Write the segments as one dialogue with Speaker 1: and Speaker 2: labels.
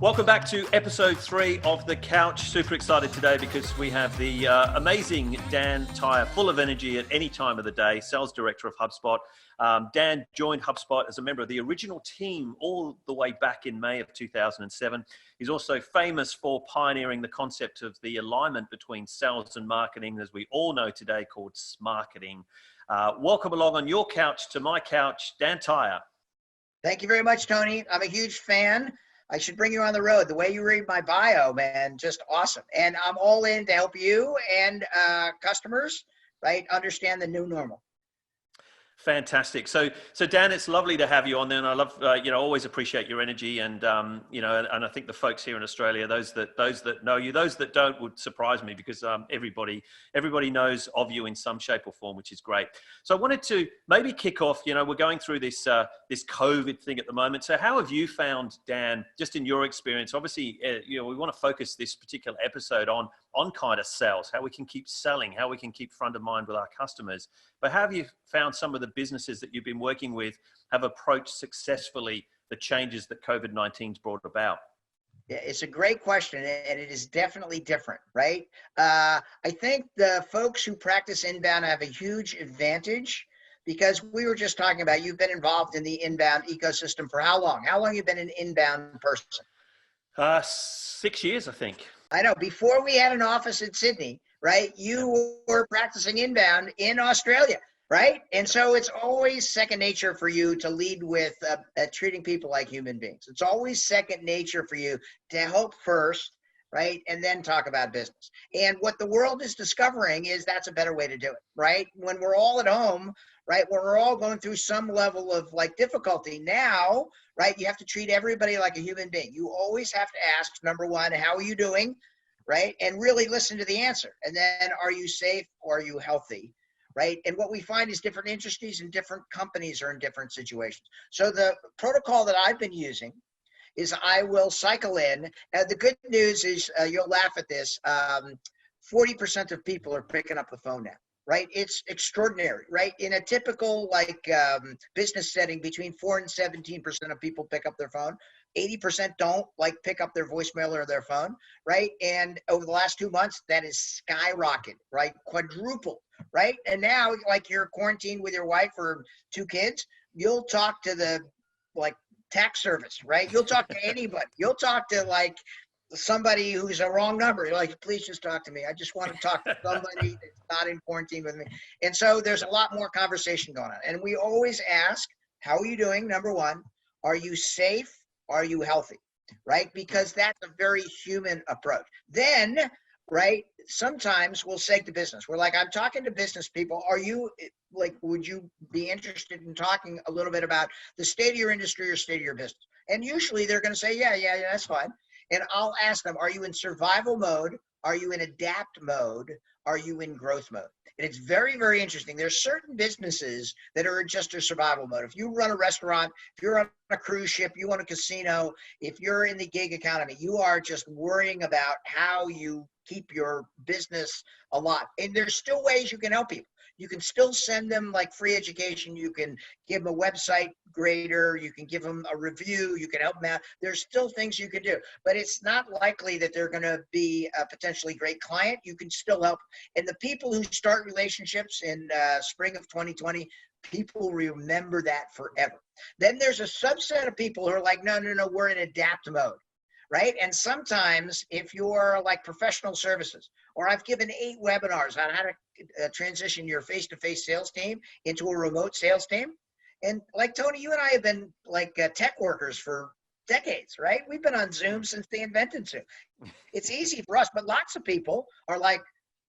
Speaker 1: Welcome back to episode 3 of The Couch. Super excited today because we have the amazing Dan Tyre, full of energy at any time of the day, sales director of HubSpot. Dan joined HubSpot as a member of the original team all the way back in May of 2007. He's also famous for pioneering the concept of the alignment between sales and marketing, as we all know today, called SMarketing. Welcome along on your couch to my couch, Dan Tyre.
Speaker 2: Thank you very much, Tony. I'm a huge fan. I should bring you on the road. The way you read my bio, man, just awesome. And I'm all in to help you and customers, right, understand the new normal.
Speaker 1: Fantastic. So Dan, it's lovely to have you on there, and I love, always appreciate your energy, and and I think the folks here in Australia, those that know you, those that don't would surprise me because everybody knows of you in some shape or form, which is great. So I wanted to maybe kick off. We're going through this COVID thing at the moment. So how have you found, Dan, just in your experience? Obviously, we want to focus this particular episode on kind of sales, how we can keep selling, how we can keep front of mind with our customers. But how have you found some of the businesses that you've been working with have approached successfully the changes that COVID-19's brought about?
Speaker 2: Yeah, it's a great question, and it is definitely different, right? I think the folks who practice inbound have a huge advantage because we were just talking about, you've been involved in the inbound ecosystem for how long? How long have you been an inbound person?
Speaker 1: 6 years, I think.
Speaker 2: I know. Before we had an office in Sydney, right, you were practicing inbound in Australia, right? And so it's always second nature for you to lead with treating people like human beings. It's always second nature for you to help first, right, and then talk about business. And what the world is discovering is that's a better way to do it, right? When we're all at home, right, when we're all going through some level of difficulty now, right, you have to treat everybody like a human being. You always have to ask, number one, how are you doing, right? And really listen to the answer. And then, are you safe or are you healthy, right? And what we find is different industries and different companies are in different situations. So the protocol that I've been using is I will cycle in. The good news is, you'll laugh at this, 40% of people are picking up the phone now. Right? It's extraordinary, right? In a typical business setting, between 4 and 17% of people pick up their phone. 80% don't pick up their voicemail or their phone, right? And over the last 2 months, that is skyrocketed, right? Quadrupled, right? And now, you're quarantined with your wife or 2 kids, you'll talk to the tax service, right? You'll talk to anybody. You'll talk to somebody who's a wrong number. You're like, please just talk to me. I just want to talk to somebody that's not in quarantine with me. And so there's a lot more conversation going on. And we always ask, how are you doing? Number one, are you safe? Are you healthy? Right? Because that's a very human approach. Then, right, sometimes we'll say to business, we're like, I'm talking to business people. Are you would you be interested in talking a little bit about the state of your industry or state of your business? And usually they're going to say, yeah, that's fine. And I'll ask them, are you in survival mode? Are you in adapt mode? Are you in growth mode? And it's very, very interesting. There's certain businesses that are in just a survival mode. If you run a restaurant, if you're on a cruise ship, you own a casino, if you're in the gig economy, you are just worrying about how you keep your business alive. And there's still ways you can help people. You can still send them free education. You can give them a website grader. You can give them a review. You can help them out. There's still things you can do, but it's not likely that they're going to be a potentially great client. You can still help. And the people who start relationships in spring of 2020, people remember that forever. Then there's a subset of people who are like, no, we're in adapt mode. Right? And sometimes if you're professional services, or I've given 8 webinars on how to transition your face-to-face sales team into a remote sales team. And Tony, you and I have been tech workers for decades, right? We've been on Zoom since they invented Zoom. It's easy for us, but lots of people are like,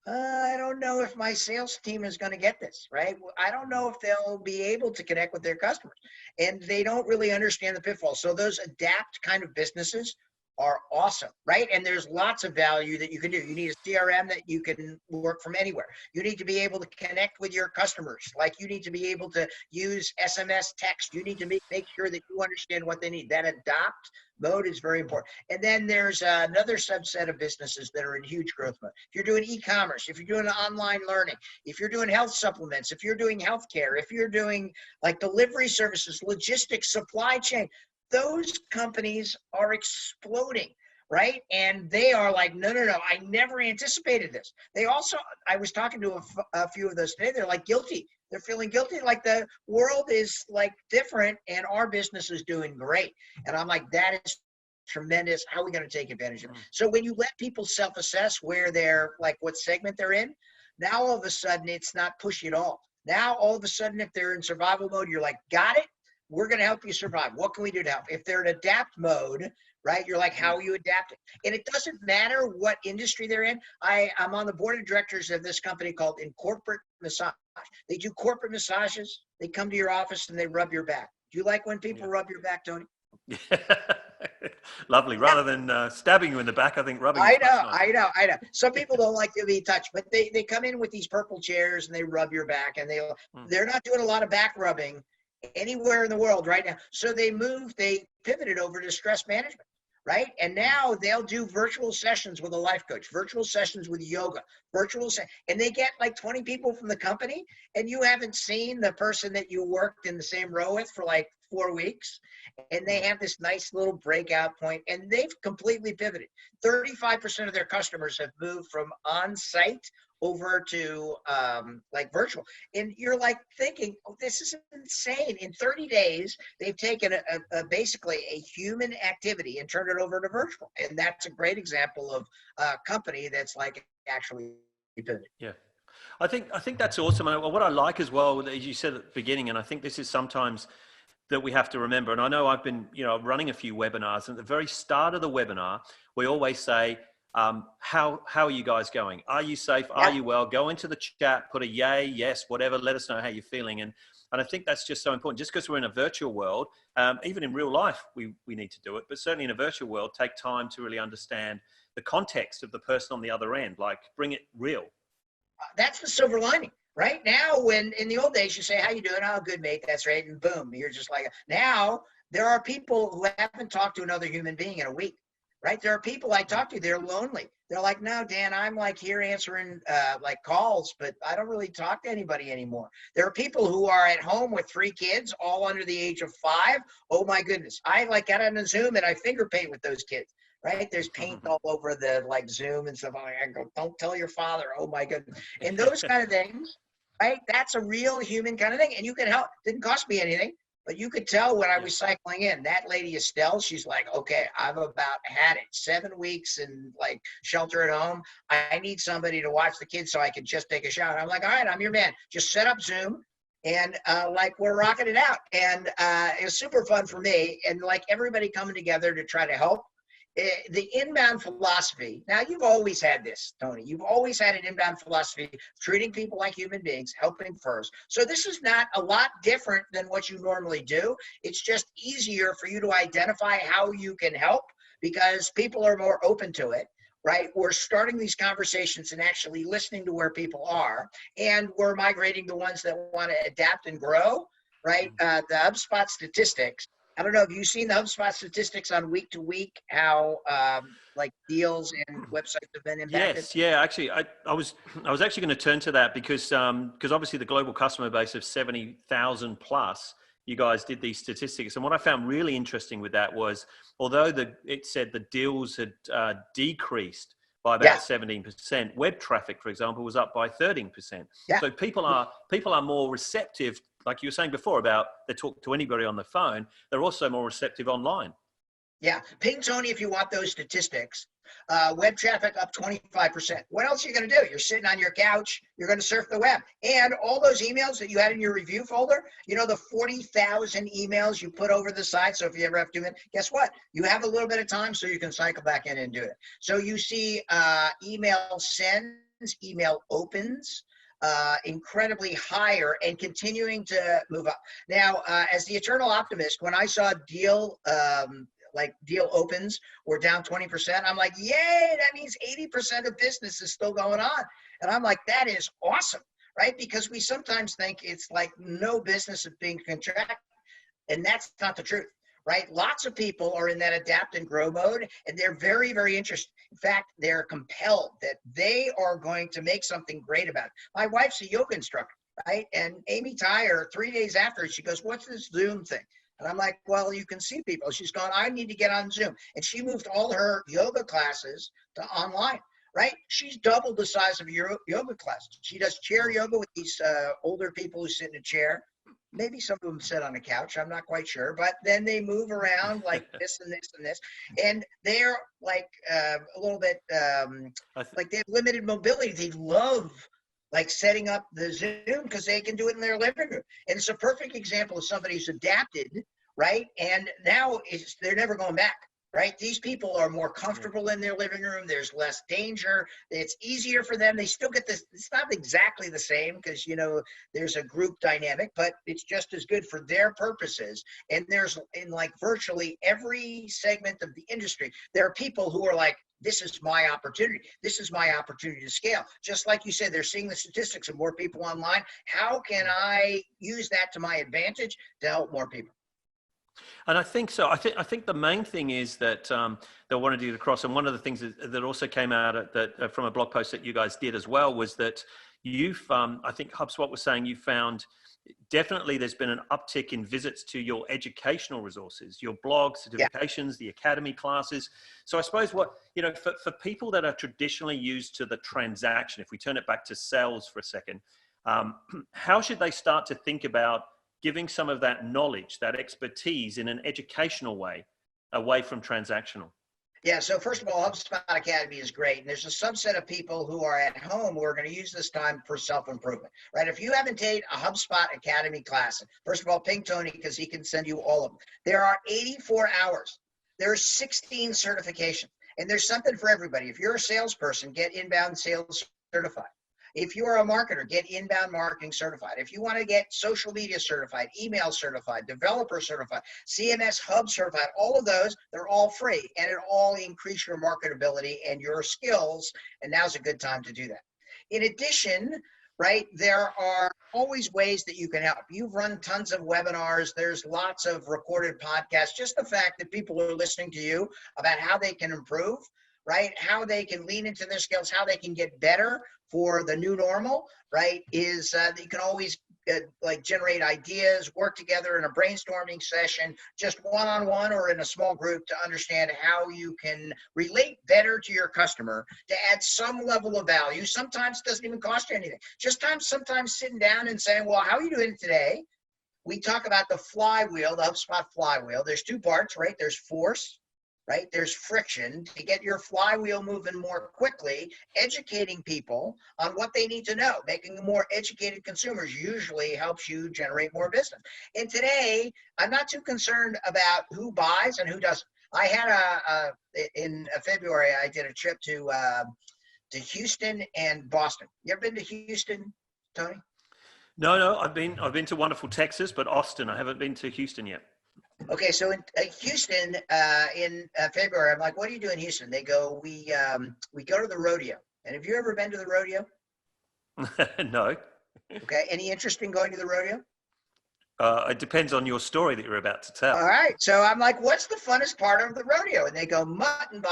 Speaker 2: I don't know if my sales team is going to get this, right? I don't know if they'll be able to connect with their customers. And they don't really understand the pitfalls. So those adapt kind of businesses are awesome, right? And there's lots of value that you can do. You need a CRM that you can work from anywhere. You need to be able to connect with your customers. You need to be able to use SMS text. You need to make sure that you understand what they need. That adopt mode is very important. And then there's another subset of businesses that are in huge growth mode. If you're doing e-commerce, if you're doing online learning, if you're doing health supplements, if you're doing healthcare, if you're doing delivery services, logistics, supply chain, those companies are exploding, right? And they are like, no, no, no, I never anticipated this. They also, I was talking to a few of those today, they're like guilty. They're feeling guilty, like the world is like different and our business is doing great. And I'm like, that is tremendous. How are we going to take advantage of it? So when you let people self-assess where they're like, what segment they're in, now all of a sudden it's not pushy at all. Now all of a sudden, if they're in survival mode, you're like, got it. We're going to help you survive. What can we do to help? If they're in adapt mode, right? You're like, how are you adapting? And it doesn't matter what industry they're in. I'm on the board of directors of this company called Corporate Massage. They do corporate massages. They come to your office and they rub your back. Do you like when people rub your back, Tony?
Speaker 1: Lovely. Rather than stabbing you in the back, I think rubbing.
Speaker 2: I know. Some people don't like to be touched, but they come in with these purple chairs and they rub your back, and they're not doing a lot of back rubbing anywhere in the world right now. So they pivoted over to stress management, right? And now they'll do virtual sessions with a life coach, virtual sessions with yoga, and they get like 20 people from the company, and you haven't seen the person that you worked in the same row with for like 4 weeks, and they have this nice little breakout point, and they've completely pivoted. 35% of their customers have moved from on-site over to like virtual. And you're like thinking, oh, this is insane. In 30 days, they've taken basically a human activity and turned it over to virtual. And that's a great example of a company that's like actually pivoted.
Speaker 1: Yeah. I think that's awesome. And what I like as well, as you said at the beginning, and I think this is sometimes that we have to remember, and I know I've been, running a few webinars, and at the very start of the webinar, we always say, how are you guys going? Are you safe? Are you well? Go into the chat, put a yay, yes, whatever. Let us know how you're feeling. And I think that's just so important. Just because we're in a virtual world, even in real life, we need to do it. But certainly in a virtual world, take time to really understand the context of the person on the other end. Like, bring it real.
Speaker 2: That's the silver lining. Right now, when in the old days you say, how you doing? Oh, good, mate. That's right. And boom, you're just like, now there are people who haven't talked to another human being in a week, right? There are people I talk to, they're lonely. They're like, no, Dan, I'm like here answering like calls, but I don't really talk to anybody anymore. There are people who are at home with 3 kids, all under the age of 5. Oh my goodness. I like got on a Zoom and I finger paint with those kids. Right? There's paint all over the like Zoom and stuff. I go, don't tell your father. Oh my goodness. And those kind of things, right? That's a real human kind of thing. And you can help. Didn't cost me anything, but you could tell when I was cycling in, that lady Estelle, she's like, okay, I've about had it. 7 weeks and like shelter at home. I need somebody to watch the kids so I can just take a shower. I'm like, all right, I'm your man. Just set up Zoom. And like we're rocking it out. And it was super fun for me. And like everybody coming together to try to help. The inbound philosophy, now you've always had this, Tony. You've always had an inbound philosophy, treating people like human beings, helping first. So this is not a lot different than what you normally do. It's just easier for you to identify how you can help because people are more open to it, right? We're starting these conversations and actually listening to where people are, and we're migrating the ones that want to adapt and grow, right? The HubSpot statistics. I don't know. Have you seen the HubSpot statistics on week to week, how like deals and websites have been impacted?
Speaker 1: Yes, yeah. Actually, I was actually going to turn to that because obviously the global customer base of 70,000 plus, you guys did these statistics, and what I found really interesting with that was, although it said the deals had decreased by about 17%, web traffic, for example, was up by 13%. Yeah. So people are more receptive. Like you were saying before about they talk to anybody on the phone, they're also more receptive online.
Speaker 2: Yeah. Ping Tony if you want those statistics. Web traffic up 25%. What else are you going to do? You're sitting on your couch. You're going to surf the web. And all those emails that you had in your review folder, the 40,000 emails you put over the side. So if you ever have to, guess what? You have a little bit of time so you can cycle back in and do it. So you see email sends, email opens, incredibly higher and continuing to move up. Now, as the eternal optimist, when I saw deal opens were down 20%, I'm like, yay, that means 80% of business is still going on. And I'm like, that is awesome, right? Because we sometimes think it's like no business is being contracted, and that's not the truth. Right? Lots of people are in that adapt and grow mode, and they're very, very interested. In fact, they're compelled that they are going to make something great about it. My wife's a yoga instructor, right? And Amy Tyre, 3 days after, she goes, what's this Zoom thing? And I'm like, well, you can see people. She's going, I need to get on Zoom. And she moved all her yoga classes to online, right? She's doubled the size of your yoga classes. She does chair yoga with these older people who sit in a chair. Maybe some of them sit on a couch. I'm not quite sure. But then they move around like this and this and this. And they're like a little bit like they have limited mobility. They love like setting up the Zoom because they can do it in their living room. And it's a perfect example of somebody who's adapted, right? And now they're never going back, right? These people are more comfortable in their living room. There's less danger. It's easier for them. They still get this. It's not exactly the same because, you know, there's a group dynamic, but it's just as good for their purposes. And there's in like virtually every segment of the industry, there are people who are like, this is my opportunity. This is my opportunity to scale. Just like you said, they're seeing the statistics of more people online. How can I use that to my advantage to help more people?
Speaker 1: And I think so. I think the main thing is that they wanted to get across, and one of the things that also came out from a blog post that you guys did as well was that you've, I think HubSpot was saying you found definitely there's been an uptick in visits to your educational resources, your blog, certifications, the academy classes. So I suppose what, you know, for people that are traditionally used to the transaction, if we turn it back to sales for a second, how should they start to think about giving some of that knowledge, that expertise in an educational way, away from transactional?
Speaker 2: Yeah, so first of all, HubSpot Academy is great. And there's a subset of people who are at home who are going to use this time for self-improvement, right? If you haven't taken a HubSpot Academy class, first of all, ping Tony because he can send you all of them. There are 84 hours. There are 16 certifications. And there's something for everybody. If you're a salesperson, get inbound sales certified. If you are a marketer, get inbound marketing certified. If you want to get social media certified, email certified, developer certified, CMS Hub certified, all of those, they're all free and it all increase your marketability and your skills. And now's a good time to do that. In addition, right, there are always ways that you can help. You've run tons of webinars. There's lots of recorded podcasts. Just the fact that people are listening to you about how they can improve, right? How they can lean into their skills, how they can get better for the new normal, right? Is that you can always like generate ideas, work together in a brainstorming session, just one-on-one or in a small group to understand how you can relate better to your customer to add some level of value. Sometimes it doesn't even cost you anything. Just sometimes sitting down and saying, well, how are you doing today? We talk about the flywheel, the HubSpot flywheel. There's two parts, right? There's force, right? There's friction to get your flywheel moving more quickly. Educating people on what they need to know, making them more educated consumers usually helps you generate more business. And today, I'm not too concerned about who buys and who doesn't. I had in February, I did a trip to Houston and Boston. You ever been to Houston, Tony?
Speaker 1: No, I've been to wonderful Texas, but Austin, I haven't been to Houston yet.
Speaker 2: Okay, so in Houston, in February, I'm like, what do you do in Houston? They go, we go to the rodeo. And have you ever been to the rodeo?
Speaker 1: No.
Speaker 2: Okay, any interest in going to the rodeo?
Speaker 1: It depends on your story that you're about to tell.
Speaker 2: All right, so I'm like, what's the funnest part of the rodeo? And they go, Mutton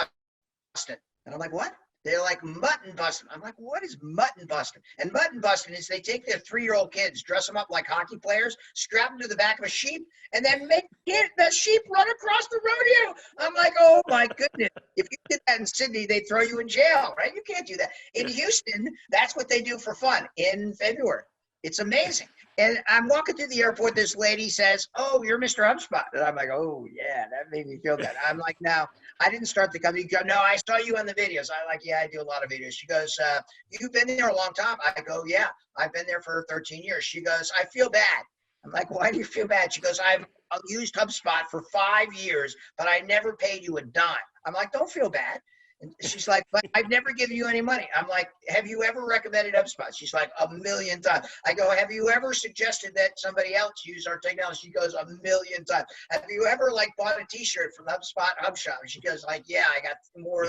Speaker 2: Bustin. And I'm like, what? They're like, Mutton Bustin. I'm like, what is Mutton Bustin? And Mutton Bustin is they take their 3-year-old kids, dress them up like hockey players, strap them to the back of a sheep, and then make the sheep run across the rodeo. I'm like, oh my goodness. If you did that in Sydney, they'd throw you in jail, right? You can't do that. In Houston, that's what they do for fun in February. It's amazing. And I'm walking through the airport. This lady says, oh, you're Mr. HubSpot. And I'm like, oh, yeah, that made me feel good. I'm like, no, I didn't start the company. No, I saw you on the videos. I'm like, yeah, I do a lot of videos. She goes, you've been there a long time. I go, yeah, I've been there for 13 years. She goes, I feel bad. I'm like, why do you feel bad? She goes, I've used HubSpot for 5 years, but I never paid you a dime. I'm like, don't feel bad. And she's like, but I've never given you any money. I'm like, have you ever recommended HubSpot? She's like, 1,000,000 times. I go, have you ever suggested that somebody else use our technology? She goes, 1,000,000 times. Have you ever like bought a t-shirt from HubSpot HubShop? And she goes like, yeah, I got more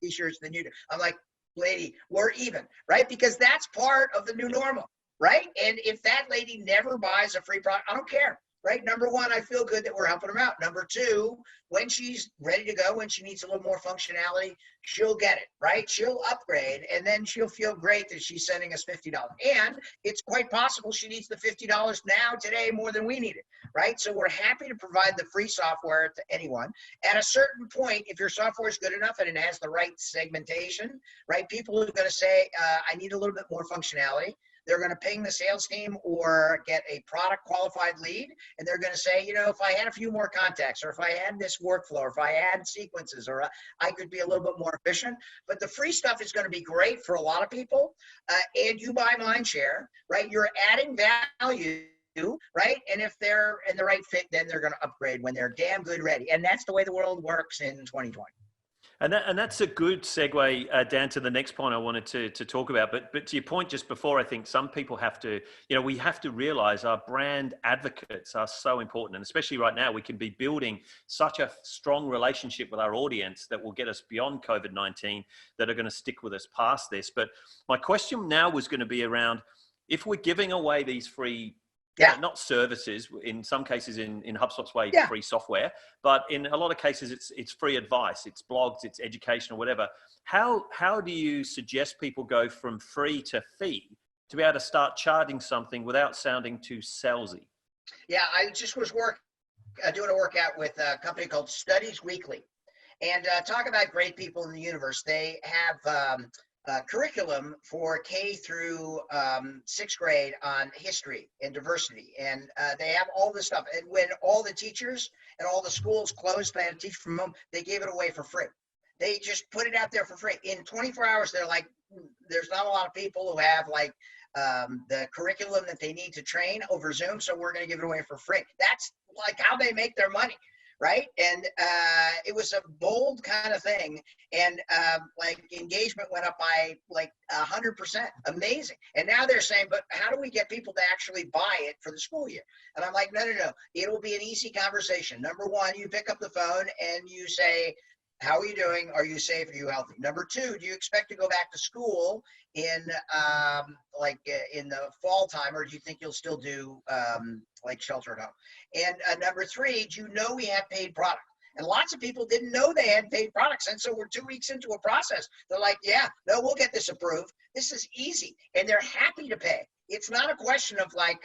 Speaker 2: t-shirts than you do. I'm like, lady, we're even, right? Because that's part of the new normal, right? And if that lady never buys a free product, I don't care. right? Number one, I feel good that we're helping her out. Number two, when she's ready to go, when she needs a little more functionality, she'll get it, right? She'll upgrade, and then she'll feel great that she's sending us $50. And it's quite possible she needs the $50 now, today, more than we need it, right? So we're happy to provide the free software to anyone. At a certain point, if your software is good enough and it has the right segmentation, right? People are going to say, I need a little bit more functionality. They're going to ping the sales team or get a product qualified lead. And they're going to say, you know, if I had a few more contacts, or if I had this workflow, or if I had sequences, or I could be a little bit more efficient. But the free stuff is going to be great for a lot of people. And you buy mind share, right? You're adding value, right? And if they're in the right fit, then they're going to upgrade when they're damn good ready. And that's the way the world works in 2020.
Speaker 1: And that's a good segue, Dan, to the next point I wanted to talk about. But to your point just before, I think some people have to, you know, we have to realize our brand advocates are so important. And especially right now, we can be building such a strong relationship with our audience that will get us beyond COVID-19, that are going to stick with us past this. But my question now was going to be around, if we're giving away these free, not services, in some cases in HubSpot's way, free software, but in a lot of cases it's free advice, it's blogs, it's education or whatever. How do you suggest people go from free to fee to be able to start charging something without sounding too salesy?
Speaker 2: Yeah, I just was doing a workout with a company called Studies Weekly, and talk about great people in the universe. They have curriculum for K through sixth grade on history and diversity. And they have all this stuff. And when all the teachers and all the schools closed, they had to teach from home, they gave it away for free. They just put it out there for free. In 24 hours, they're like, there's not a lot of people who have like the curriculum that they need to train over Zoom, so we're going to give it away for free. That's like how they make their money. Right. And it was a bold kind of thing. And like engagement went up by like 100%. Amazing. And now they're saying, but how do we get people to actually buy it for the school year? And I'm like, no. It will be an easy conversation. Number one, you pick up the phone and you say, how are you doing? Are you safe? Are you healthy? Number two, do you expect to go back to school in in the fall time, or do you think you'll still do like shelter at home? And number three, do you know we have paid product? And lots of people didn't know they had paid products. And so we're 2 weeks into a process. They're like, yeah, no, we'll get this approved. This is easy. And they're happy to pay. It's not a question of like,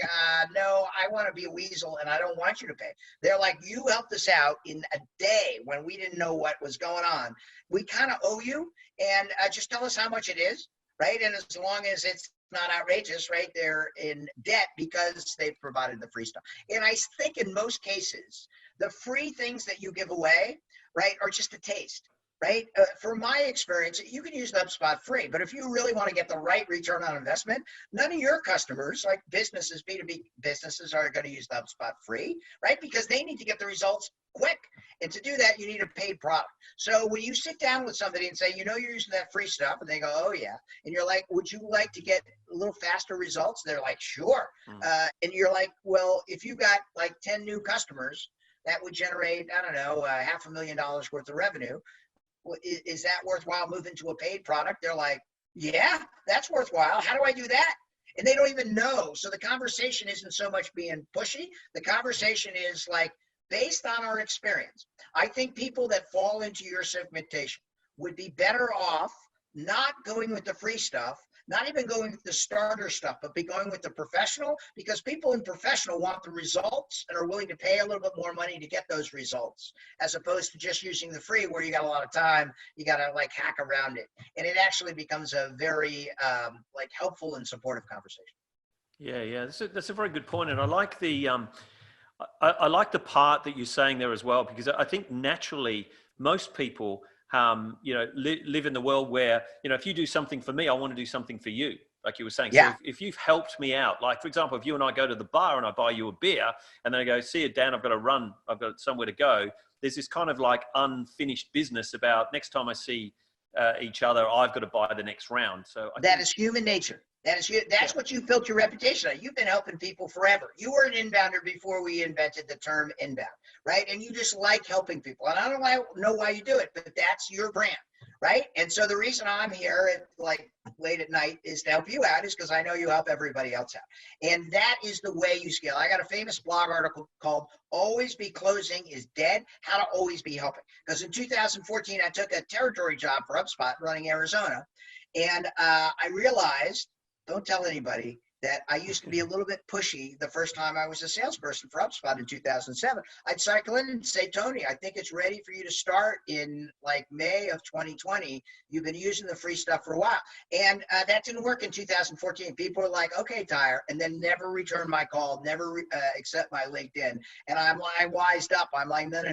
Speaker 2: no, I want to be a weasel and I don't want you to pay. They're like, you helped us out in a day when we didn't know what was going on. We kind of owe you, and just tell us how much it is, right? And as long as it's not outrageous, right, they're in debt because they've provided the free stuff. And I think in most cases, the free things that you give away, right, are just a taste. Right? From my experience, you can use HubSpot free, but if you really want to get the right return on investment, none of your customers, like businesses, B2B businesses, are going to use HubSpot free, right? Because they need to get the results quick. And to do that, you need a paid product. So when you sit down with somebody and say, you know, you're using that free stuff, and they go, oh yeah. And you're like, would you like to get a little faster results? They're like, sure. And you're like, well, if you got like 10 new customers, that would generate, I don't know, $500,000 worth of revenue. Is that worthwhile moving to a paid product? They're like, yeah, that's worthwhile. How do I do that? And they don't even know. So the conversation isn't so much being pushy. The conversation is like, based on our experience, I think people that fall into your segmentation would be better off not going with the free stuff, not even going with the starter stuff, but be going with the professional, because people in professional want the results and are willing to pay a little bit more money to get those results, as opposed to just using the free where you got a lot of time, you got to like hack around it. And it actually becomes a very like helpful and supportive conversation.
Speaker 1: Yeah. That's a very good point. And I like the, I like the part that you're saying there as well, because I think naturally most people, live in the world where, you know, if you do something for me, I want to do something for you, like you were saying.
Speaker 2: Yeah.
Speaker 1: So if you've helped me out, like for example, if you and I go to the bar and I buy you a beer and then I go, see you, Dan, I've got to run, I've got somewhere to go. There's this kind of like unfinished business about next time I see each other, I've got to buy the next round. So
Speaker 2: that is human nature. That's what you built your reputation on. You've been helping people forever. You were an inbounder before we invented the term inbound, right? And you just like helping people. And I don't know why you do it, but that's your brand, right? And so the reason I'm here at like late at night is to help you out, is because I know you help everybody else out. And that is the way you scale. I got a famous blog article called Always Be Closing is Dead, How to Always Be Helping. Because in 2014, I took a territory job for HubSpot running Arizona. And I realized, don't tell anybody, that I used to be a little bit pushy the first time I was a salesperson for HubSpot in 2007. I'd cycle in and say, Tony, I think it's ready for you to start in like May of 2020. You've been using the free stuff for a while. And that didn't work in 2014. People were like, okay, Tyre, and then never return my call, never accept my LinkedIn. And I wised up. I'm like, no.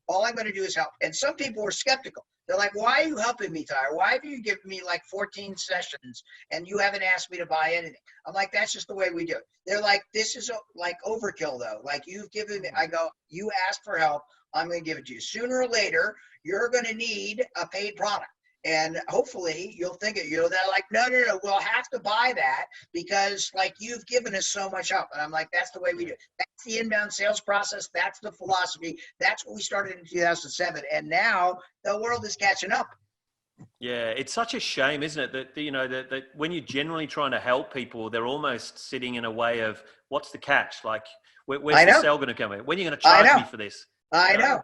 Speaker 2: All I'm going to do is help. And some people were skeptical. They're like, why are you helping me, Tyre? Why have you given me like 14 sessions and you haven't asked me to buy anything? I'm like, that's just the way we do it. They're like, this is like overkill though. Like you've given me, I go, you asked for help. I'm going to give it to you. Sooner or later, you're going to need a paid product. And hopefully you'll think it, they're like, no, we'll have to buy that because like you've given us so much help. And I'm like, that's the way we do it. That's the inbound sales process. That's the philosophy. That's what we started in 2007. And now the world is catching up.
Speaker 1: Yeah, it's such a shame, isn't it? That, that when you're generally trying to help people, they're almost sitting in a way of, what's the catch? Like, where's the sale going to come in? When are you going to charge me for this?
Speaker 2: I know.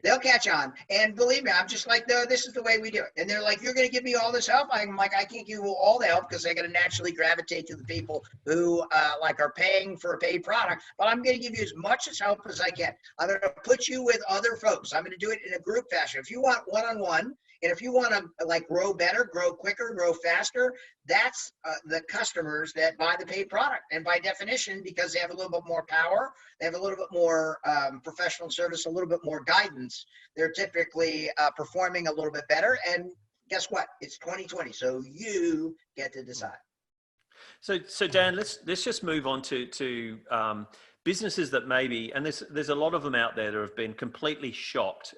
Speaker 2: They'll catch on. And believe me, I'm just like, no, this is the way we do it. And they're like, you're going to give me all this help? I'm like, I can't give you all the help because they're going to naturally gravitate to the people who like are paying for a paid product. But I'm going to give you as much as help as I can. I'm going to put you with other folks. I'm going to do it in a group fashion. If you want one-on-one, and if you want to like grow better, grow quicker, grow faster, that's the customers that buy the paid product. And by definition, because they have a little bit more power, they have a little bit more professional service, a little bit more guidance, they're typically performing a little bit better. And guess what? It's 2020, so you get to decide.
Speaker 1: So Dan, let's just move on to businesses that maybe, and there's a lot of them out there that have been completely shocked.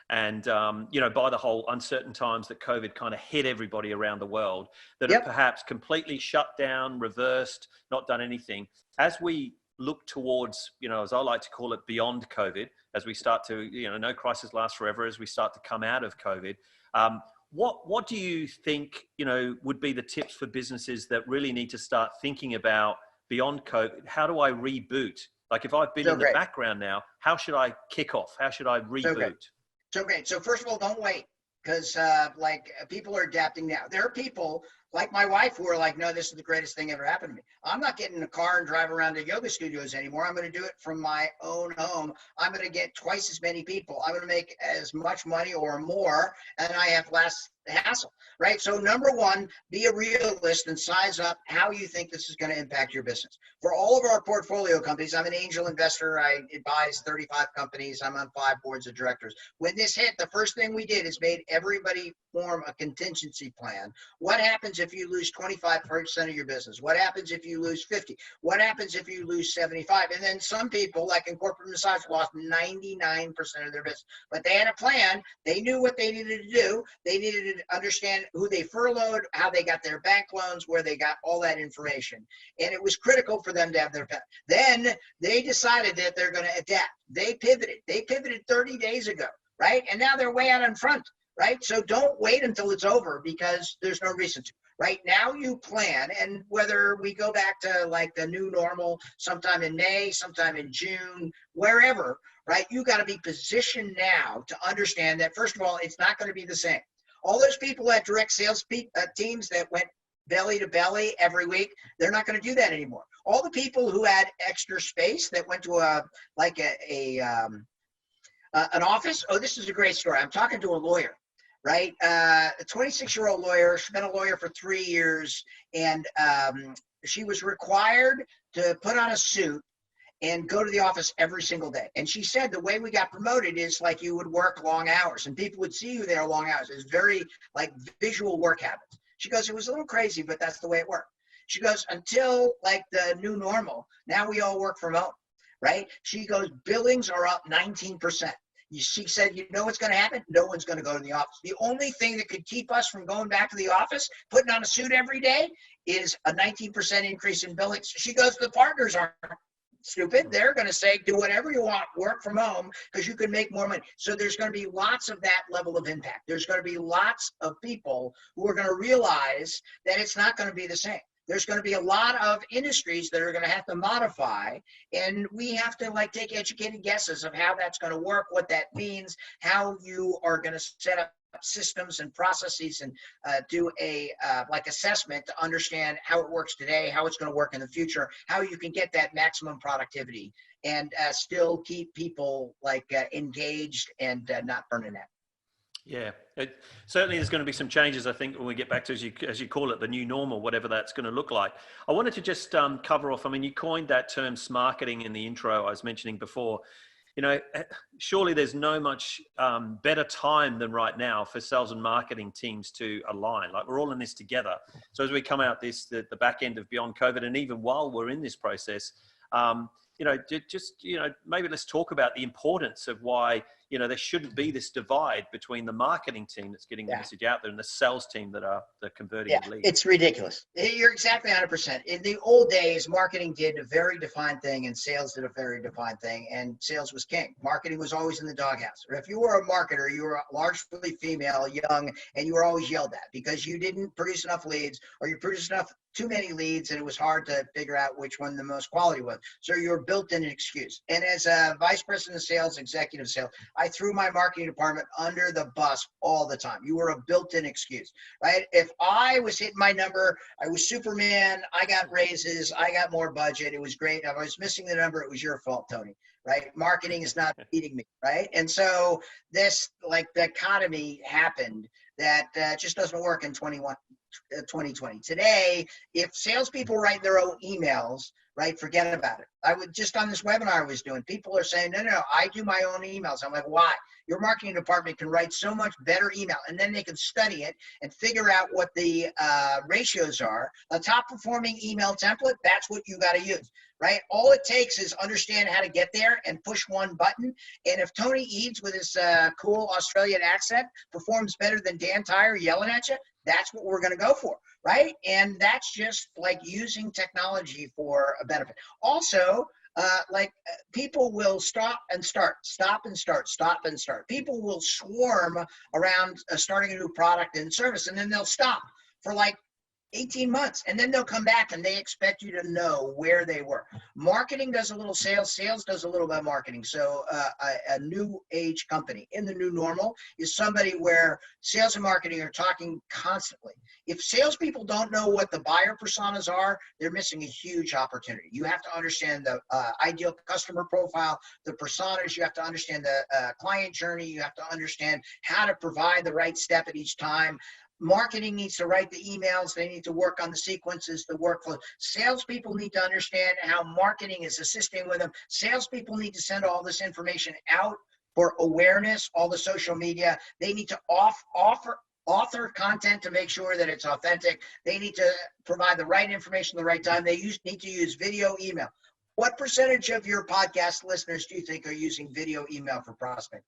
Speaker 1: And by the whole uncertain times that COVID kind of hit everybody around the world, that have perhaps completely shut down, reversed, not done anything. As we look towards, as I like to call it, beyond COVID, as we start to, no crisis lasts forever, as we start to come out of COVID, what do you think, would be the tips for businesses that really need to start thinking about beyond COVID? How do I reboot? Like if I've been in the background now, how should I kick off? How should I reboot?
Speaker 2: So great. So first of all, don't wait because like people are adapting now. There are people like my wife who are like, no, this is the greatest thing ever happened to me. I'm not getting in a car and drive around to yoga studios anymore. I'm going to do it from my own home. I'm going to get twice as many people. I'm going to make as much money or more, and I have less hassle, right? So number one, be a realist and size up how you think this is going to impact your business. For all of our portfolio companies, I'm an angel investor. I advise 35 companies. I'm on 5 boards of directors. When this hit, the first thing we did is made everybody form a contingency plan. What happens if you lose 25% of your business? What happens if you lose 50? What happens if you lose 75? And then some people, like in corporate massage, lost 99% of their business. But they had a plan. They knew what they needed to do. They needed to understand who they furloughed, how they got their bank loans, where they got all that information. And it was critical for them to have their plan. Then they decided that they're going to adapt. They pivoted. They pivoted 30 days ago, right? And now they're way out in front, right? So don't wait until it's over because there's no reason to. Right now you plan, and whether we go back to like the new normal sometime in May, sometime in June, wherever, right? You got to be positioned now to understand that, first of all, it's not going to be the same. All those people at direct sales teams that went belly to belly every week, they're not going to do that anymore. All the people who had extra space that went to an office. Oh, this is a great story. I'm talking to a lawyer, right? A 26-year-old lawyer, she's been a lawyer for 3 years, and she was required to put on a suit and go to the office every single day. And she said the way we got promoted is like you would work long hours and people would see you there long hours. It's very like visual work habits. She goes, it was a little crazy, but that's the way it worked. She goes, until like the new normal, now we all work from home, right? She goes, billings are up 19%. She said, you know what's going to happen? No one's going to go to the office. The only thing that could keep us from going back to the office, putting on a suit every day, is a 19% increase in billings. She goes, the partners aren't stupid. They're going to say, do whatever you want, work from home because you can make more money. So there's going to be lots of that level of impact. There's going to be lots of people who are going to realize that it's not going to be the same. There's going to be a lot of industries that are going to have to modify, and we have to like take educated guesses of how that's going to work, what that means, how you are going to set up systems and processes and do a like assessment to understand how it works today, how it's going to work in the future, how you can get that maximum productivity and still keep people like engaged and not burning out.
Speaker 1: Yeah, certainly there's going to be some changes, I think, when we get back to, as you call it, the new normal, whatever that's going to look like. I wanted to just cover off, I mean, you coined that term SMarketing in the intro I was mentioning before. You know, surely there's no much better time than right now for sales and marketing teams to align. Like, we're all in this together. So as we come out the back end of beyond COVID, and even while we're in this process, you know, just, you know, maybe let's talk about the importance of why, you know, there shouldn't be this divide between the marketing team that's getting the message out there and the sales team that are converting leads.
Speaker 2: It's ridiculous. You're exactly 100%. In the old days, marketing did a very defined thing and sales did a very defined thing, and sales was king. Marketing was always in the doghouse. If you were a marketer, you were largely female, young, and you were always yelled at because you didn't produce enough leads, or you produced too many leads, and it was hard to figure out which one the most quality was. So you're built in an excuse. And as a vice president of sales, executive sales, I threw my marketing department under the bus all the time. You were a built-in excuse, right? If I was hitting my number, I was Superman, I got raises, I got more budget, it was great. If I was missing the number, it was your fault, Tony, right? Marketing is not beating me, right? And so this like dichotomy happened that just doesn't work in 2020. Today, if salespeople write their own emails, right, forget about it. I would just on this webinar I was doing, people are saying, no, I do my own emails. I'm like, why? Your marketing department can write so much better email, and then they can study it and figure out what the ratios are. The top performing email template, that's what you got to use, right? All it takes is understand how to get there and push one button. And if Tony Eades with his cool Australian accent performs better than Dan Tyre yelling at you, that's what we're going to go for, right? And that's just like using technology for a benefit. Also, people will stop and start. People will swarm around starting a new product and service, and then they'll stop for like 18 months, and then they'll come back and they expect you to know where they were. Marketing does a little sales does a little bit of marketing. So a new age company in the new normal is somebody where sales and marketing are talking constantly. If salespeople don't know what the buyer personas are, they're missing a huge opportunity. You have to understand the ideal customer profile, the personas, you have to understand the client journey, you have to understand how to provide the right step at each time. Marketing needs to write the emails. They need to work on the sequences, the workflow. Salespeople need to understand how marketing is assisting with them. Salespeople need to send all this information out for awareness, all the social media. They need to author content to make sure that it's authentic. They need to provide the right information at the right time. They need to use video email. What percentage of your podcast listeners do you think are using video email for prospecting?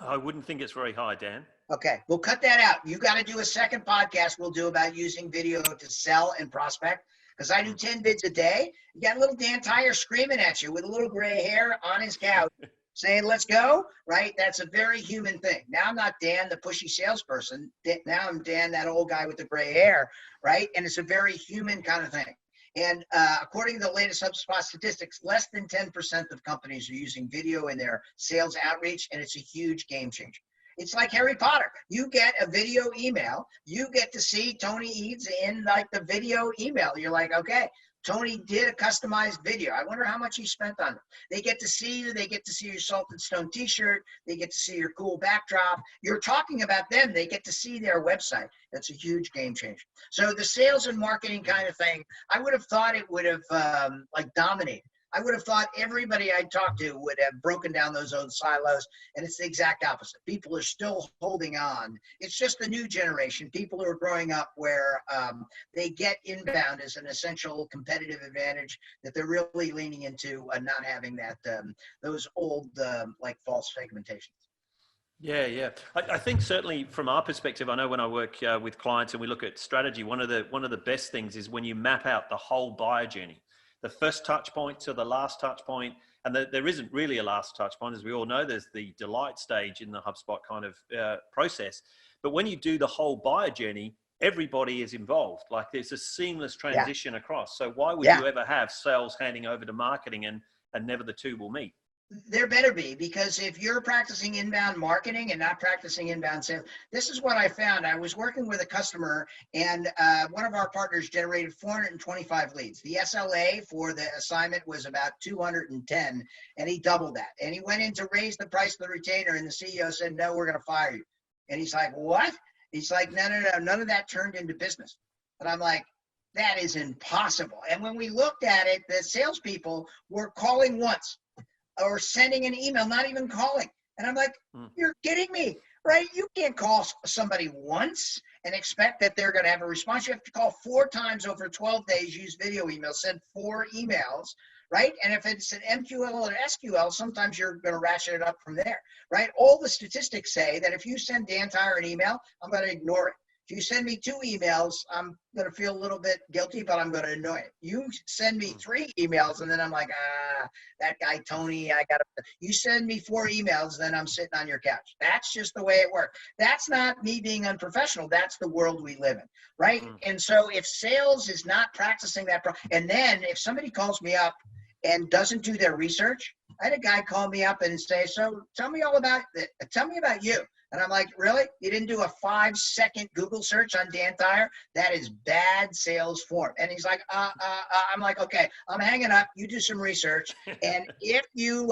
Speaker 1: I wouldn't think it's very high, Dan.
Speaker 2: Okay, we'll cut that out. You got to do a second podcast we'll do about using video to sell and prospect, because I do 10 bids a day. You got a little Dan Tyre screaming at you with a little gray hair on his couch saying, let's go, right? That's a very human thing. Now I'm not Dan, the pushy salesperson. Now I'm Dan, that old guy with the gray hair, right? And it's a very human kind of thing. And according to the latest HubSpot statistics, less than 10% of companies are using video in their sales outreach, and it's a huge game changer. It's like Harry Potter. You get a video email. You get to see Tony Eades in like the video email. You're like, okay, Tony did a customized video. I wonder how much he spent on it. They get to see you. They get to see your Salt and Stone t-shirt. They get to see your cool backdrop. You're talking about them. They get to see their website. That's a huge game changer. So the sales and marketing kind of thing, I would have thought it would have like dominated. I would have thought everybody I talked to would have broken down those old silos, and it's the exact opposite. People are still holding on. It's just the new generation. People who are growing up where they get inbound as an essential competitive advantage that they're really leaning into, not having that those old like false segmentations.
Speaker 1: Yeah. I think certainly from our perspective, I know when I work with clients and we look at strategy, one of the best things is when you map out the whole buyer journey. the first touch point to the last touch point. And there isn't really a last touch point. As we all know, there's the delight stage in the HubSpot kind of process. But when you do the whole buyer journey, everybody is involved. Like there's a seamless transition across. So why would you ever have sales handing over to marketing and never the two will meet?
Speaker 2: There better be, because if you're practicing inbound marketing and not practicing inbound sales, this is what I found. I was working with a customer, and one of our partners generated 425 leads. The SLA for the assignment was about 210, and he doubled that. And he went in to raise the price of the retainer, and the CEO said, "No, we're going to fire you." And he's like, "What?" He's like, "No, none of that turned into business." And I'm like, that is impossible. And when we looked at it, the salespeople were calling once, or sending an email, not even calling. And I'm like, you're kidding me, right? You can't call somebody once and expect that they're going to have a response. You have to call 4 times over 12 days, use video emails, send 4 emails, right? And if it's an MQL or SQL, sometimes you're going to ratchet it up from there, right? All the statistics say that if you send Dan Tyre an email, I'm going to ignore it. If you send me 2 emails, I'm going to feel a little bit guilty, but I'm going to annoy it. You send me 3 emails, and then I'm like, that guy, Tony, you send me 4 emails, then I'm sitting on your couch. That's just the way it works. That's not me being unprofessional. That's the world we live in, right? And so if sales is not practicing that, and then if somebody calls me up and doesn't do their research, I had a guy call me up and say, "So tell me about you." And I'm like, "Really? You didn't do a 5-second Google search on Dan Tyre? That is bad sales form." And he's like, I'm like, "Okay, I'm hanging up. You do some research. And if you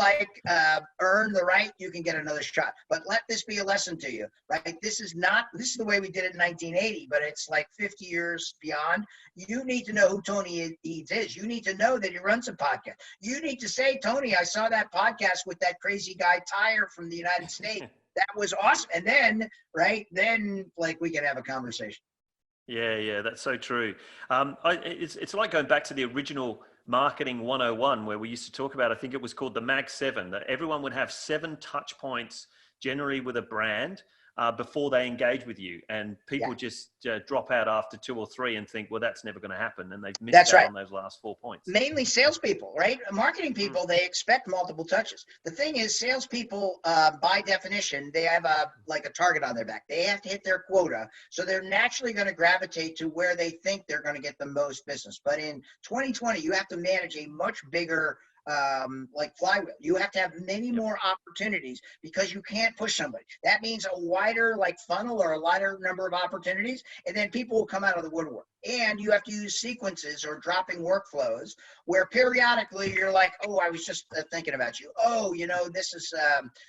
Speaker 2: earn the right, you can get another shot. But let this be a lesson to you, right? This is the way we did it in 1980, but it's like 50 years beyond. You need to know who Tony Eades is. You need to know that he runs a podcast. You need to say, 'Tony, I saw that podcast with that crazy guy, Tyre from the United States. That was awesome.'" And then, right, we can have a conversation.
Speaker 1: Yeah, that's so true. It's like going back to the original marketing 101 where we used to talk about, I think it was called the Mag 7, that everyone would have 7 touch points generally with a brand before they engage with you. And people just drop out after 2 or 3 and think, well, that's never going to happen. And they've missed out on those last 4 points.
Speaker 2: Mainly salespeople, right? Marketing people, they expect multiple touches. The thing is, salespeople, by definition, they have a target on their back. They have to hit their quota. So they're naturally going to gravitate to where they think they're going to get the most business. But in 2020, you have to manage a much bigger flywheel. You have to have many more opportunities because you can't push somebody. That means a wider funnel or a lighter number of opportunities, and then people will come out of the woodwork. And you have to use sequences or dropping workflows where periodically you're like, "Oh, I was just thinking about you. Oh, this is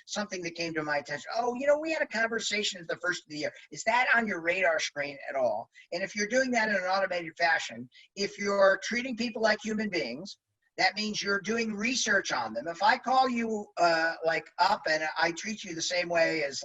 Speaker 2: something that came to my attention. Oh, we had a conversation at the first of the year. Is that on your radar screen at all?" And if you're doing that in an automated fashion, if you're treating people like human beings, that means you're doing research on them. If I call you up and I treat you the same way as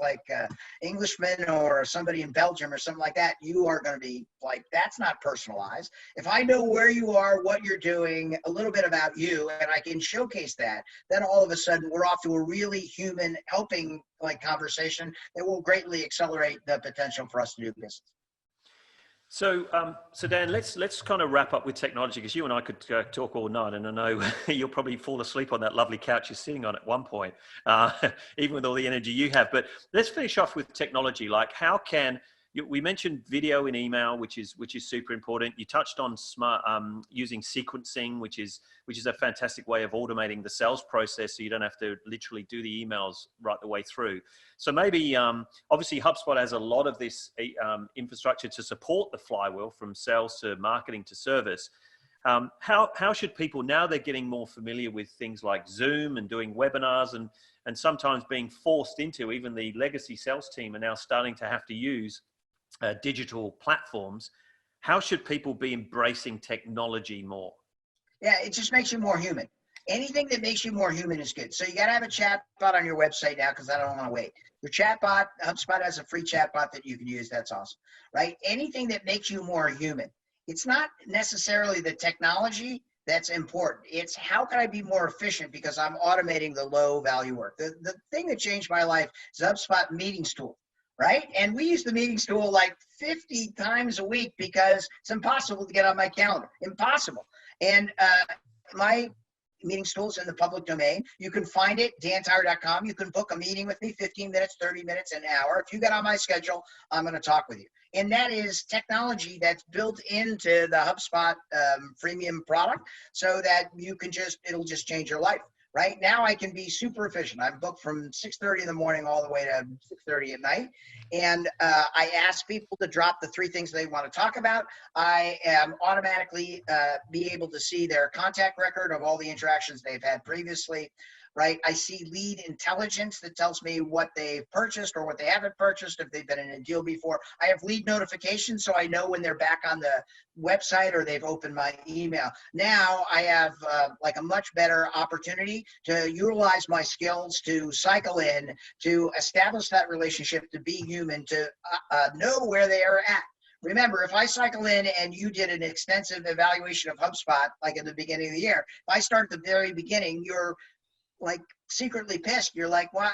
Speaker 2: Englishman or somebody in Belgium or something like that, you are going to be that's not personalized. If I know where you are, what you're doing, a little bit about you, and I can showcase that, then all of a sudden we're off to a really human helping conversation that will greatly accelerate the potential for us to do business.
Speaker 1: So Dan, let's kind of wrap up with technology, because you and I could talk all night, and I know you'll probably fall asleep on that lovely couch you're sitting on at one point, even with all the energy you have. But let's finish off with technology. We mentioned video and email, which is super important. You touched on smart using sequencing, which is a fantastic way of automating the sales process, so you don't have to literally do the emails right the way through. So maybe obviously HubSpot has a lot of this infrastructure to support the flywheel from sales to marketing to service. How should people, now they're getting more familiar with things like Zoom and doing webinars and sometimes being forced into, even the legacy sales team are now starting to have to use digital platforms. How should people be embracing technology more?
Speaker 2: Yeah, it just makes you more human. Anything that makes you more human is good. So you got to have a chat bot on your website now, because I don't want to wait. Your chat bot, HubSpot has a free chat bot that you can use. That's awesome, right? Anything that makes you more human. It's not necessarily the technology that's important. It's how can I be more efficient because I'm automating the low value work. The thing that changed my life is HubSpot meetings tool. Right? And we use the meetings tool 50 times a week because it's impossible to get on my calendar. Impossible. And my meetings tools in the public domain. You can find it, dantyre.com. You can book a meeting with me, 15 minutes, 30 minutes, an hour. If you get on my schedule, I'm going to talk with you. And that is technology that's built into the HubSpot freemium product so that you can it'll just change your life. Right now, I can be super efficient. I'm booked from 6:30 in the morning all the way to 6:30 at night. And I ask people to drop the 3 things they want to talk about. I am automatically be able to see their contact record of all the interactions they've had previously. Right. I see lead intelligence that tells me what they've purchased or what they haven't purchased, if they've been in a deal before. I have lead notifications, so I know when they're back on the website or they've opened my email. Now I have like a much better opportunity to utilize my skills to cycle in, to establish that relationship, to be human, to know where they are at. Remember, if I cycle in and you did an extensive evaluation of HubSpot, like at the beginning of the year, if I start at the very beginning, you're like secretly pissed. You're like, why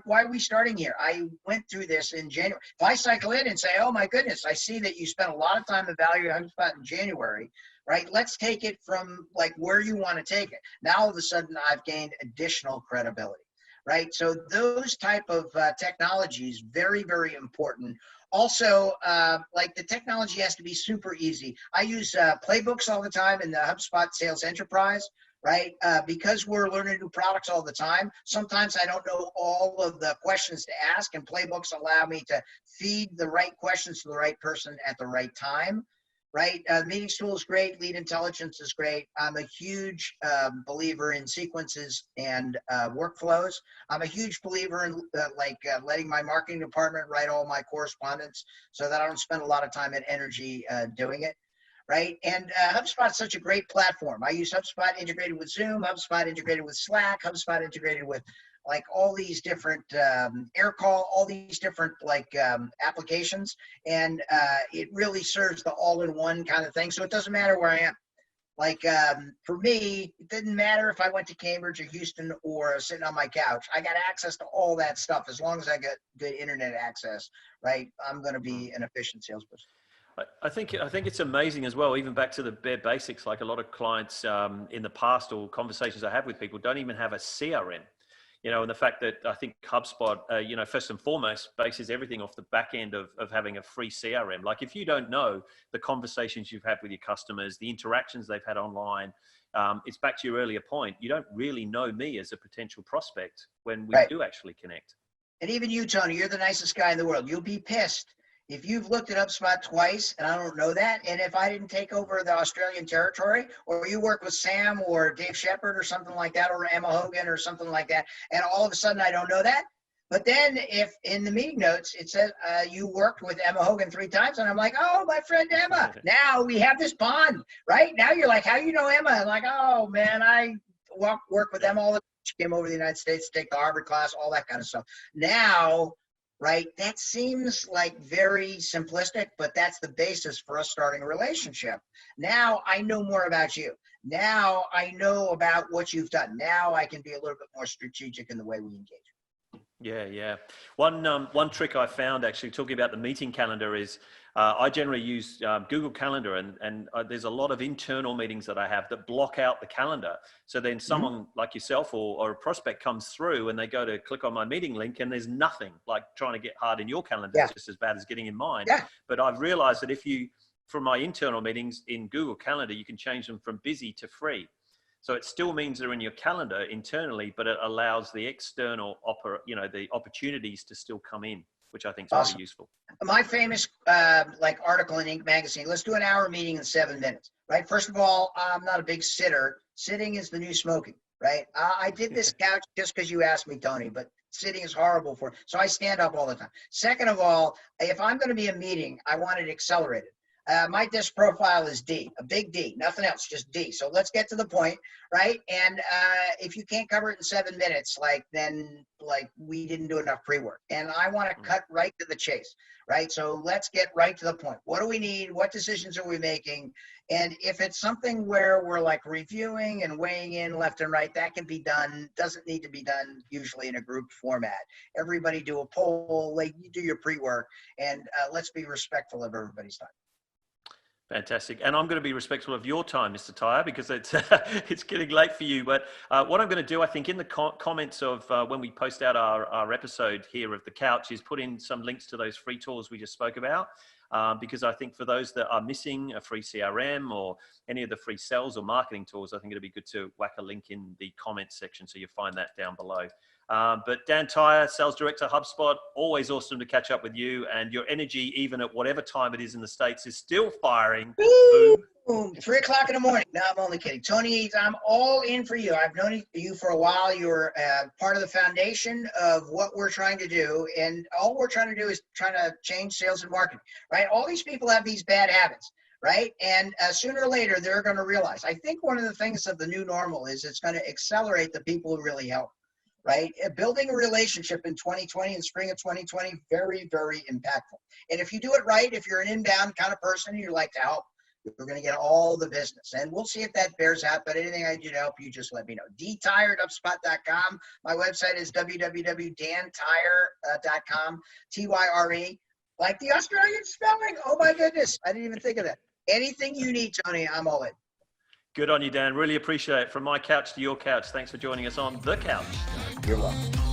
Speaker 2: are we starting here? I went through this in January. If I cycle in and say, oh my goodness, I see that you spent a lot of time evaluating HubSpot in January, right? Let's take it from like where you want to take it. Now all of a sudden I've gained additional credibility, right? So those type of technologies, very, very important. Also, like the technology has to be super easy. I use playbooks all the time in the HubSpot Sales Enterprise. Right? Because we're learning new products all the time, sometimes I don't know all of the questions to ask, and playbooks allow me to feed the right questions to the right person at the right time, right? Meetings tool is great. Lead intelligence is great. I'm a huge believer in sequences and workflows. I'm a huge believer in letting my marketing department write all my correspondence so that I don't spend a lot of time and energy doing it. Right? And HubSpot's such a great platform. I use HubSpot integrated with Zoom, HubSpot integrated with Slack, HubSpot integrated with like all these different AirCall, all these different applications. And it really serves the all-in-one kind of thing. So it doesn't matter where I am. Like for me, it didn't matter if I went to Cambridge or Houston or sitting on my couch. I got access to all that stuff. As long as I get good internet access, right? I'm going to be an efficient salesperson.
Speaker 1: I think it's amazing as well, even back to the bare basics, like a lot of clients in the past or conversations I have with people don't even have a CRM, and the fact that I think HubSpot, first and foremost, bases everything off the back end of having a free CRM. Like if you don't know the conversations you've had with your customers, the interactions they've had online, it's back to your earlier point. You don't really know me as a potential prospect when we do actually connect.
Speaker 2: And even you, Tony, you're the nicest guy in the world. You'll be pissed if you've looked at HubSpot twice and I don't know that, and if I didn't take over the Australian territory, or you work with Sam or Dave Shepard or something like that, or Emma Hogan or something like that, and all of a sudden I don't know that. But then if in the meeting notes it says you worked with Emma Hogan 3 times, and I'm like, oh, my friend Emma, now we have this bond, right? Now you're like, how you know Emma? I'm like, oh man, I work with Emma all the time. She came over to the United States to take the Harvard class, all that kind of stuff. Now, right? That seems like very simplistic, but that's the basis for us starting a relationship. Now I know more about you. Now I know about what you've done. Now I can be a little bit more strategic in the way we engage.
Speaker 1: Yeah. One trick I found actually talking about the meeting calendar is I generally use Google Calendar, and there's a lot of internal meetings that I have that block out the calendar. So then someone like yourself or a prospect comes through and they go to click on my meeting link and there's nothing. Like trying to get hard in your calendar is just as bad as getting in mine.
Speaker 2: Yeah.
Speaker 1: But I've realized that from my internal meetings in Google Calendar, you can change them from busy to free. So it still means they're in your calendar internally, but it allows the external the opportunities to still come in, which I think is really useful.
Speaker 2: My famous article in Inc. magazine, let's do an hour meeting in 7 minutes, right? First of all, I'm not a big sitter. Sitting is the new smoking, right? I did this couch just because you asked me, Tony, but sitting is horrible for it. So I stand up all the time. Second of all, if I'm going to be a meeting, I want it accelerated. My disc profile is D, a big D, nothing else, just D. So let's get to the point, right? And if you can't cover it in 7 minutes, then we didn't do enough pre-work. And I want to cut right to the chase, right? So let's get right to the point. What do we need? What decisions are we making? And if it's something where we're like reviewing and weighing in left and right, that can be done. Doesn't need to be done usually in a group format. Everybody do a poll, you do your pre-work, and let's be respectful of everybody's time.
Speaker 1: Fantastic. And I'm going to be respectful of your time, Mr. Tyre, because it's it's getting late for you. But what I'm going to do, I think, in the comments of when we post out our episode here of The Couch is put in some links to those free tools we just spoke about. Because I think for those that are missing a free CRM or any of the free sales or marketing tools, I think it'd be good to whack a link in the comments section so you find that down below. But Dan Tyre, Sales Director, HubSpot, always awesome to catch up with you, and your energy, even at whatever time it is in the States, is still firing.
Speaker 2: Boom. 3 o'clock in the morning. No, I'm only kidding. Tony Eades, I'm all in for you. I've known you for a while. You're part of the foundation of what we're trying to do. And all we're trying to do is trying to change sales and marketing, right? All these people have these bad habits, right? And sooner or later, they're going to realize. I think one of the things of the new normal is it's going to accelerate the people who really help, right? Building a relationship in 2020 and spring of 2020, very, very impactful. And if you do it right, if you're an inbound kind of person and you like to help, we're going to get all the business, and we'll see if that bears out. But anything I do to help you, just let me know. dtyre@hubspot.com. My website is www.dantyre.com. Tyre, like the Australian spelling. Oh my goodness, I didn't even think of that. Anything you need, Tony, I'm all in.
Speaker 1: Good on you, Dan. Really appreciate it. From my couch to your couch. Thanks for joining us on The Couch.
Speaker 2: You're welcome.